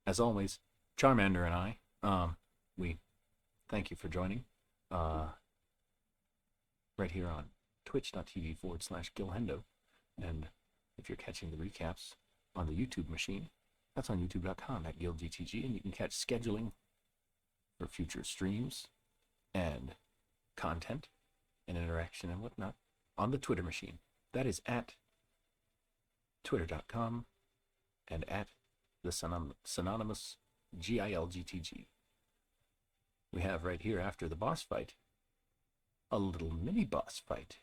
As always, Charmander and I, we thank you for joining uh, right here on twitch.tv/Gilhendo. And if you're catching the recaps on the YouTube machine, that's on youtube.com/GilGTG, and you can catch scheduling for future streams and content and interaction and whatnot on the Twitter machine. That is at twitter.com and at the synonymous GILGTG. We have right here after the boss fight a little mini boss fight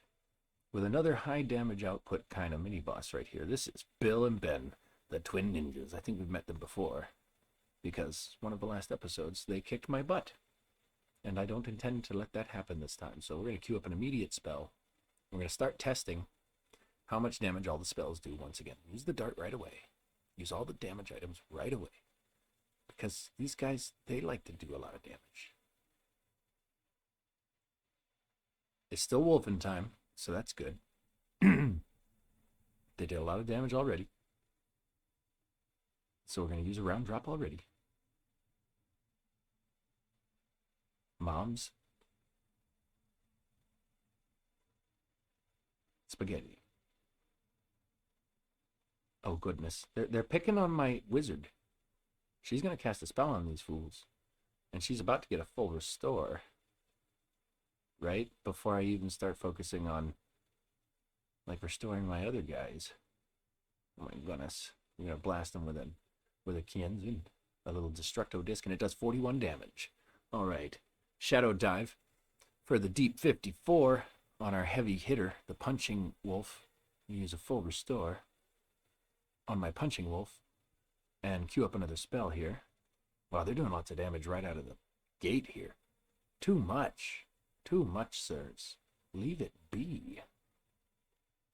with another high damage output kind of mini boss right here. This is Bill and Ben, the twin ninjas. I think we've met them before because one of the last episodes they kicked my butt, and I don't intend to let that happen this time. So we're going to queue up an immediate spell. We're going to start testing how much damage all the spells do once again. Use the dart right away. Use all the damage items right away. Because these guys, they like to do a lot of damage. It's still wolfing time, so that's good. They did a lot of damage already. So we're going to use a round drop already. Moms. Spaghetti. Oh, goodness. They're picking on my wizard. She's going to cast a spell on these fools. And she's about to get a full restore. Right? Before I even start focusing on, like, restoring my other guys. Oh my goodness. We're going to blast them with a Kienzin. A little Destructo Disc, and it does 41 damage. Alright. Shadow Dive for the Deep 54 on our heavy hitter, the Punching Wolf. Use a full restore on my Punching Wolf. And queue up another spell here. Wow, they're doing lots of damage right out of the gate here. Too much. Too much, sirs. Leave it be.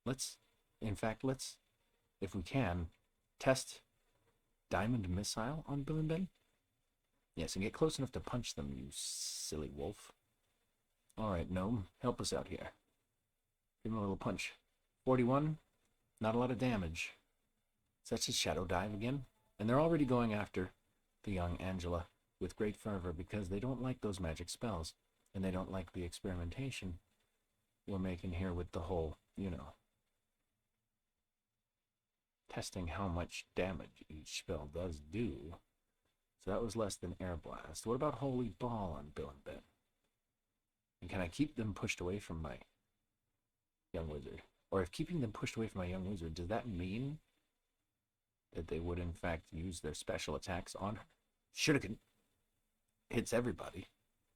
Let's, if we can, test Diamond Missile on Bill and Ben. Yes, and get close enough to punch them, you silly wolf. Alright, Gnome, help us out here. Give him a little punch. 41, not a lot of damage. So that's just Shadow Dive again. And they're already going after the young Angela with great fervor because they don't like those magic spells. And they don't like the experimentation we're making here with the whole, testing how much damage each spell does do. So that was less than Air Blast. What about Holy Ball on Bill and Ben? And can I keep them pushed away from my young wizard? Or if keeping them pushed away from my young wizard, does that mean that they would in fact use their special attacks on her? Shuriken hits everybody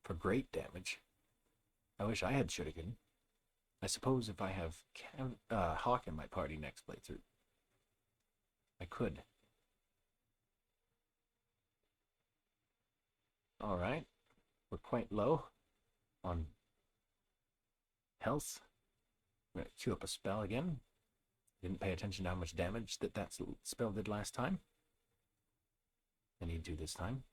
for great damage. I wish I had Shuriken. I suppose if I have Hawk in my party next playthrough, I could. Alright. We're quite low on health. I'm going to queue up a spell again. Didn't pay attention to how much damage that spell did last time. I need to do this time.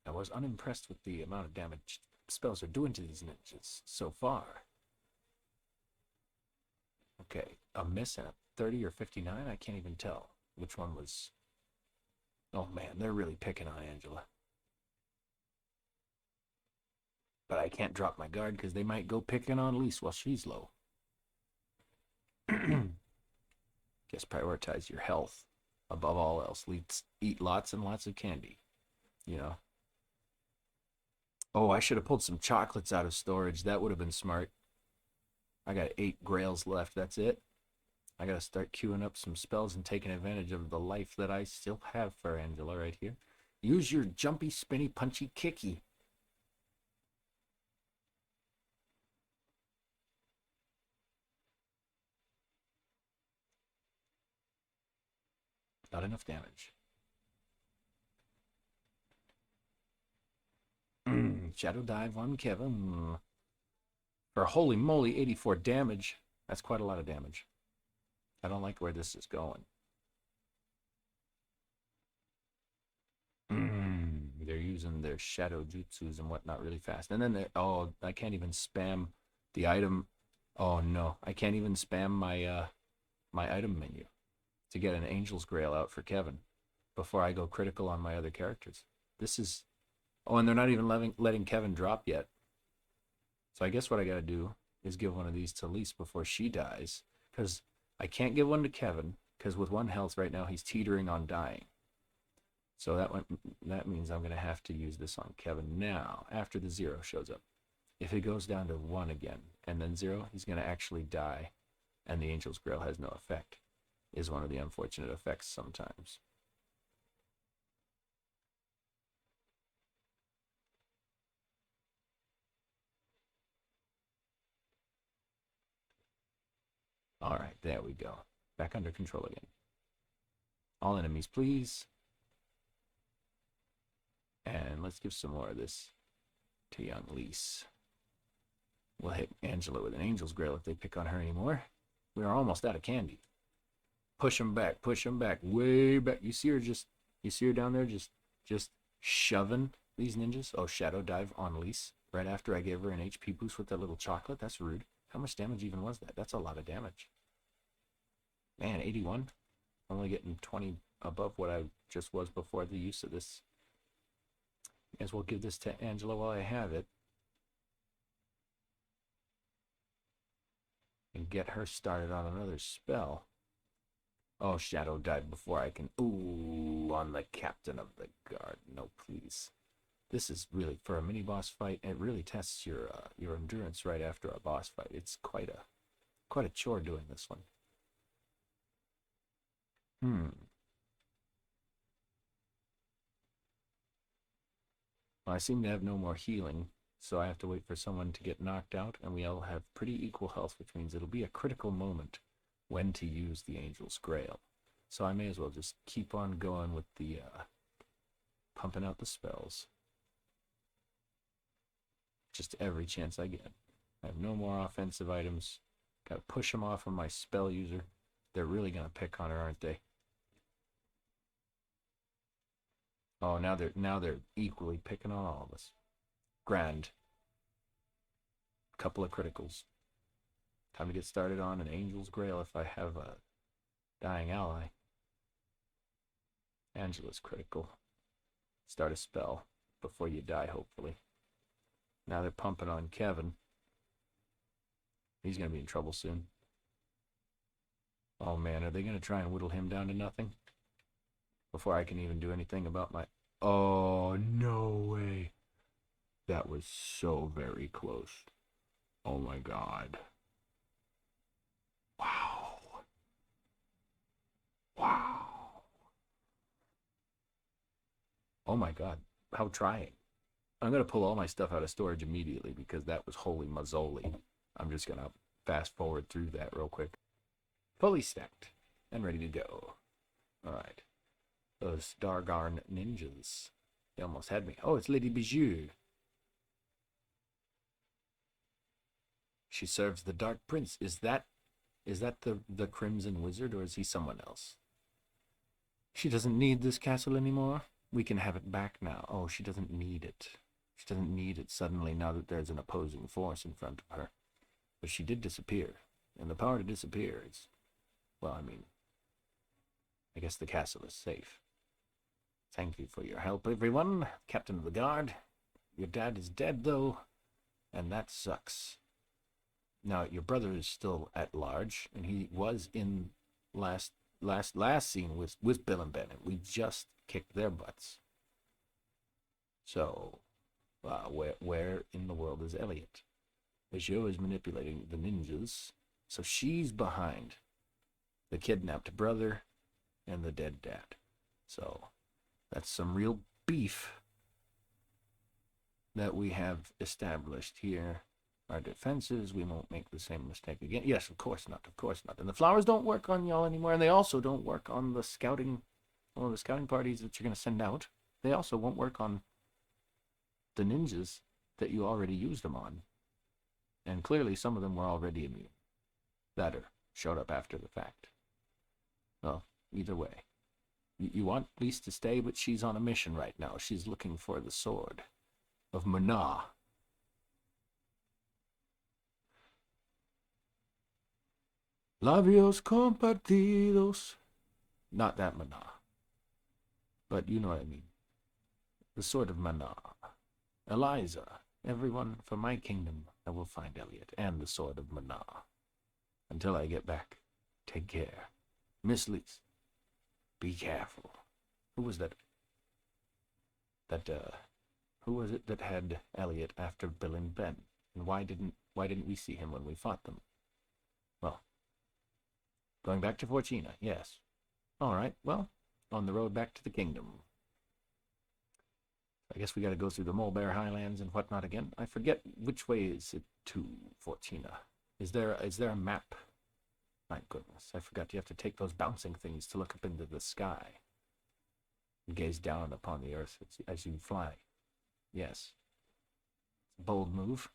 I was unimpressed with the amount of damage spells are doing to these ninjas so far. Okay, a miss and a 30 or 59? I can't even tell which one was. Oh man, they're really picking on Angela. But I can't drop my guard because they might go picking on Lise while she's low. Guess prioritize your health above all else. Eat lots and lots of candy. Oh, I should have pulled some chocolates out of storage. That would have been smart. I got 8 grails left. That's it. I got to start queuing up some spells and taking advantage of the life that I still have for Angela right here. Use your jumpy, spinny, punchy, kicky. Not enough damage. Shadow Dive on Kevin. For holy moly, 84 damage. That's quite a lot of damage. I don't like where this is going. They're using their shadow jutsus and whatnot really fast. And then I can't even spam the item. Oh no, I can't even spam my my item menu to get an Angel's Grail out for Kevin before I go critical on my other characters. This is... Oh, and they're not even letting Kevin drop yet. So I guess what I got to do is give one of these to Lise before she dies. Because I can't give one to Kevin, because with 1 health right now, he's teetering on dying. So that means I'm going to have to use this on Kevin now, after the 0 shows up. If it goes down to 1 again, and then 0, he's going to actually die, and the Angel's Grail has no effect, is one of the unfortunate effects sometimes. All right, there we go. Back under control again. All enemies, please. And let's give some more of this to young Lise. We'll hit Angela with an Angel's Grail if they pick on her anymore. We are almost out of candy. Push them back, way back. You see her down there just shoving these ninjas? Oh, Shadow Dive on Lise right after I gave her an HP boost with that little chocolate. That's rude. How much damage even was that? That's a lot of damage. Man, 81. Only getting 20 above what I just was before the use of this. May as well give this to Angela while I have it. And get her started on another spell. Oh, Shadow died before I can... Ooh, on the Captain of the Guard. No, please. This is really, for a mini-boss fight, it really tests your endurance right after a boss fight. It's quite a chore doing this one. Well, I seem to have no more healing, so I have to wait for someone to get knocked out, and we all have pretty equal health, which means it'll be a critical moment when to use the Angel's Grail. So I may as well just keep on going with the pumping out the spells. Just every chance I get. I have no more offensive items. Gotta push them off of my spell user. They're really gonna pick on her, aren't they? Oh, now they're equally picking on all of us. Grand. Couple of criticals. Time to get started on an Angel's Grail if I have a dying ally. Angela's critical. Start a spell before you die, hopefully. Now they're pumping on Kevin. He's going to be in trouble soon. Oh man, are they going to try and whittle him down to nothing? Before I can even do anything about my... Oh, no way. That was so very close. Oh my god. Wow. Wow. Oh my god. How trying. I'm going to pull all my stuff out of storage immediately because that was holy mazzoli. I'm just going to fast forward through that real quick. Fully stacked and ready to go. All right. Those Dargarn ninjas. They almost had me. Oh, it's Lady Bigieu. She serves the Dark Prince. Is that the Crimson Wizard, or is he someone else? She doesn't need this castle anymore. We can have it back now. Oh, she doesn't need it. She doesn't need it suddenly now that there's an opposing force in front of her. But she did disappear. And the power to disappear is... Well, I mean... I guess the castle is safe. Thank you for your help, everyone. Captain of the Guard. Your dad is dead, though. And that sucks. Now, your brother is still at large, and he was in last scene with Bill and Ben, and we just kicked their butts. So, where in the world is Elliot? Bigieu is manipulating the ninjas, so she's behind the kidnapped brother and the dead dad. So, that's some real beef that we have established here. Our defenses, we won't make the same mistake again. Yes, of course not, of course not. And the flowers don't work on y'all anymore, and they also don't work on the scouting, the scouting parties that you're going to send out. They also won't work on the ninjas that you already used them on. And clearly some of them were already immune. That or showed up after the fact. Well, either way. You want Lise to stay, but she's on a mission right now. She's looking for the sword of Mana. Labios compartidos. Not that Mana. But you know what I mean. The Sword of Mana. Eliza. Everyone from my kingdom, I will find Elliot and the Sword of Mana. Until I get back, take care. Miss Lise, be careful. Who was that? Who was it that had Elliot after Bill and Ben? And why didn't we see him when we fought them? Well, going back to Fortuna, yes. All right, well, on the road back to the kingdom. I guess we got to go through the Mole Bear Highlands and whatnot again. I forget which way is it to Fortuna. Is there a map? My goodness, I forgot you have to take those bouncing things to look up into the sky and gaze down upon the earth as you fly. Yes. Bold move.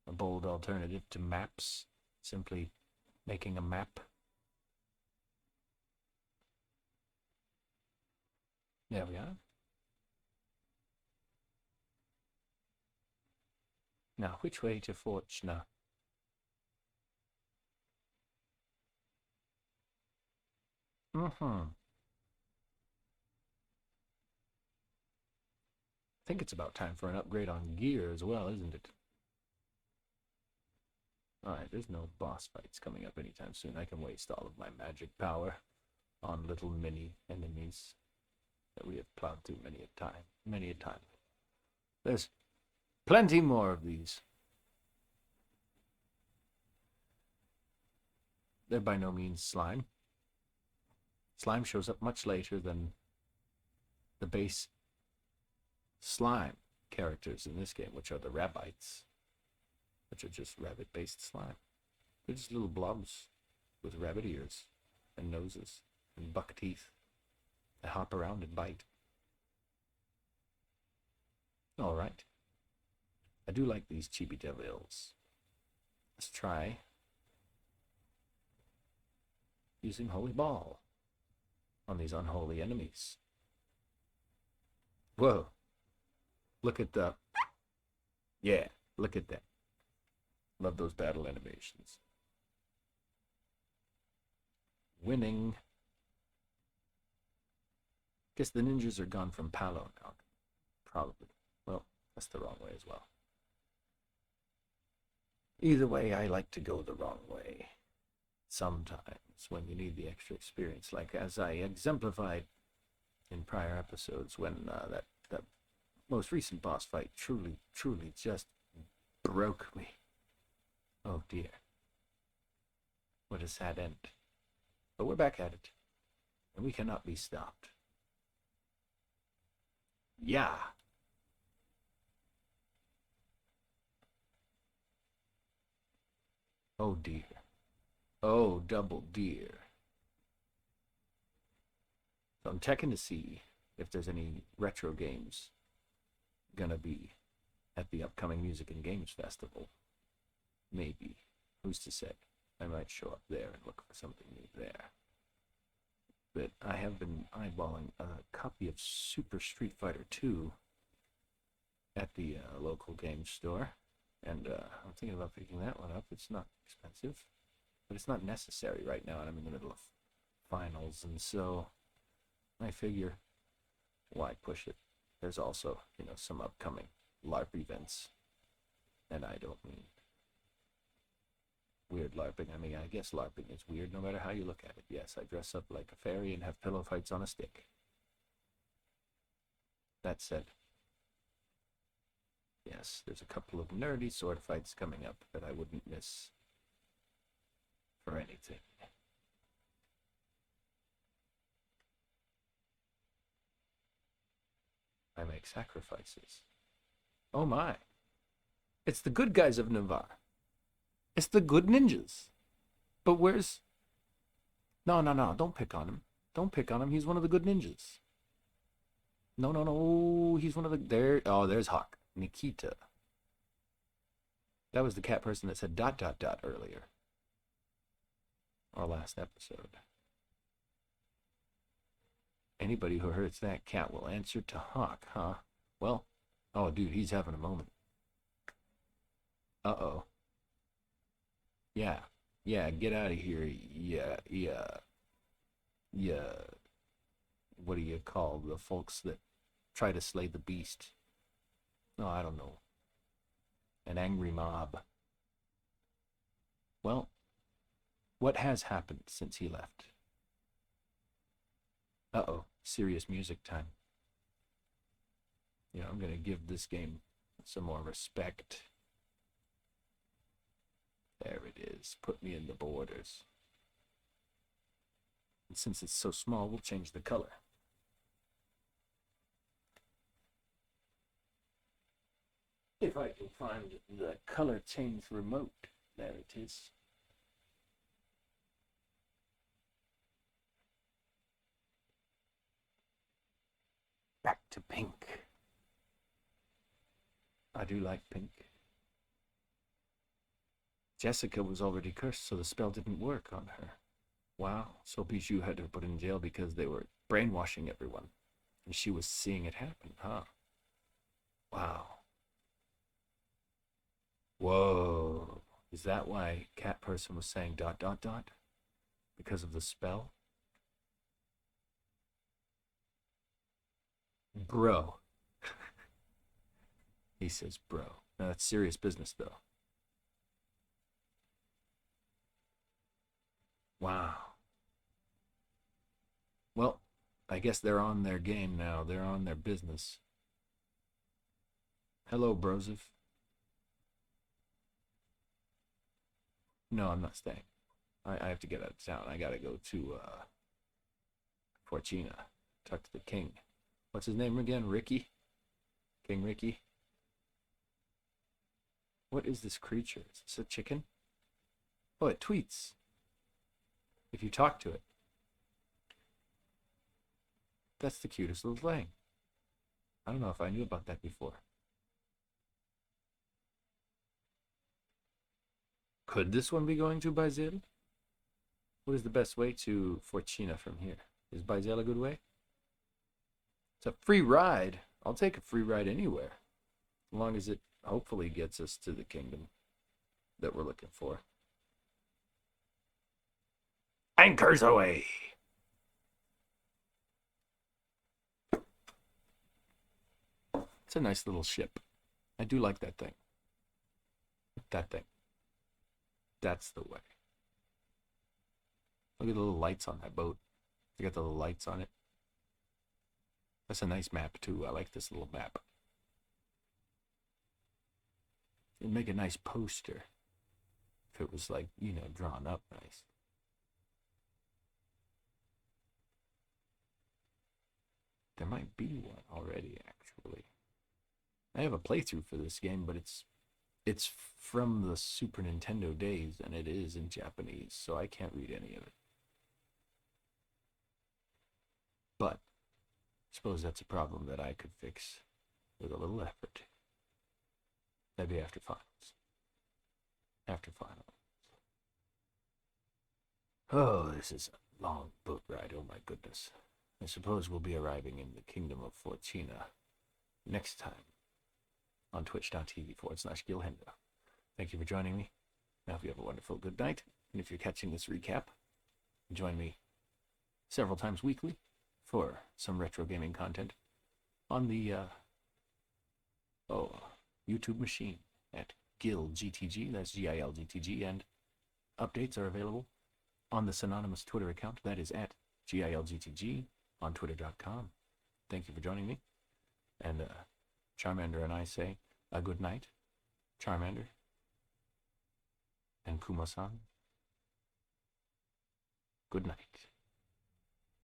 A bold alternative to maps. Simply making a map. There we are. Now, which way to Fortuna? I think it's about time for an upgrade on gear as well, isn't it? Alright, there's no boss fights coming up anytime soon. I can waste all of my magic power on little mini enemies that we have plowed through many a time. There's plenty more of these. They're by no means slime. Slime shows up much later than the base slime characters in this game, which are the Rabbites, which are just rabbit-based slime. They're just little blobs with rabbit ears and noses and buck teeth that hop around and bite. All right. I do like these chibi devils. Let's try using Holy Ball on these unholy enemies. Whoa. Look at the... Yeah, look at that. Love those battle animations. Winning. Guess the ninjas are gone from Palo now. Probably. Well, that's the wrong way as well. Either way, I like to go the wrong way. Sometimes, when you need the extra experience, like as I exemplified in prior episodes, when that most recent boss fight truly just broke me. Oh dear. What a sad end. But we're back at it, and we cannot be stopped. Yeah. Oh dear. Oh, double dear. So I'm checking to see if there's any retro games gonna be at the upcoming Music and Games Festival. Maybe. Who's to say? I might show up there and look for something new there. But I have been eyeballing a copy of Super Street Fighter 2 at the local game store. And I'm thinking about picking that one up. It's not expensive, but it's not necessary right now, and I'm in the middle of finals, and so I figure, why push it? There's also, some upcoming LARP events, and I don't mean weird LARPing. I mean, I guess LARPing is weird no matter how you look at it. Yes, I dress up like a fairy and have pillow fights on a stick. That said, yes, there's a couple of nerdy sword fights coming up that I wouldn't miss for anything. I make sacrifices. Oh my. It's the good guys of Navarre. It's the good ninjas. But where's... No, don't pick on him. Don't pick on him. He's one of the good ninjas. No. He's one of the... there's Hawk. Nikita. That was the cat person that said ... earlier. Our last episode. Anybody who hurts that cat will answer to Hawk, huh? Well, oh dude, he's having a moment. Uh-oh. Yeah, get out of here. Yeah. what do you call the folks that try to slay the beast? No, I don't know. An angry mob. Well, what has happened since he left? Uh-oh, serious music time. You know, I'm going to give this game some more respect. There it is. Put me in the borders. And since it's so small, we'll change the color. If I can find the color change remote. There it is. Back to pink. I do like pink. Jessica was already cursed, so the spell didn't work on her. Wow, so Bigieu had to put in jail because they were brainwashing everyone. And she was seeing it happen, huh? Wow. Whoa. Is that why Cat Person was saying ... Because of the spell? Bro. He says bro. Now that's serious business, though. Wow. Well, I guess they're on their game now. They're on their business. Hello, Broseph. No, I'm not staying. I have to get out of town. I gotta go to Fortuna. Talk to the king. What's his name again? Ricky? King Ricky? What is this creature? Is this a chicken? Oh, it tweets. If you talk to it. That's the cutest little thing. I don't know if I knew about that before. Could this one be going to Bigieu? What is the best way to Fortuna from here? Is Bigieu a good way? It's a free ride. I'll take a free ride anywhere. As long as it hopefully gets us to the kingdom that we're looking for. Anchors away! It's a nice little ship. I do like that thing. That thing. That's the way. Look at the little lights on that boat. They got the little lights on it. That's a nice map, too. I like this little map. It'd make a nice poster if it was, like, you know, drawn up nice. There might be one already, actually. I have a playthrough for this game, but it's from the Super Nintendo days, and it is in Japanese, so I can't read any of it. But I suppose that's a problem that I could fix with a little effort. Maybe after finals. After finals. Oh, this is a long boat ride. Oh my goodness. I suppose we'll be arriving in the kingdom of Fortuna next time on twitch.tv/Gilhendo. Thank you for joining me. I hope you have a wonderful good night. And if you're catching this recap, join me several times weekly for some retro gaming content on the YouTube machine at GilGTG. That's GILGTG. And updates are available on the synonymous Twitter account. That is at GILGTG on twitter.com. Thank you for joining me. And Charmander and I say a good night. Charmander and Kuma-san, good night.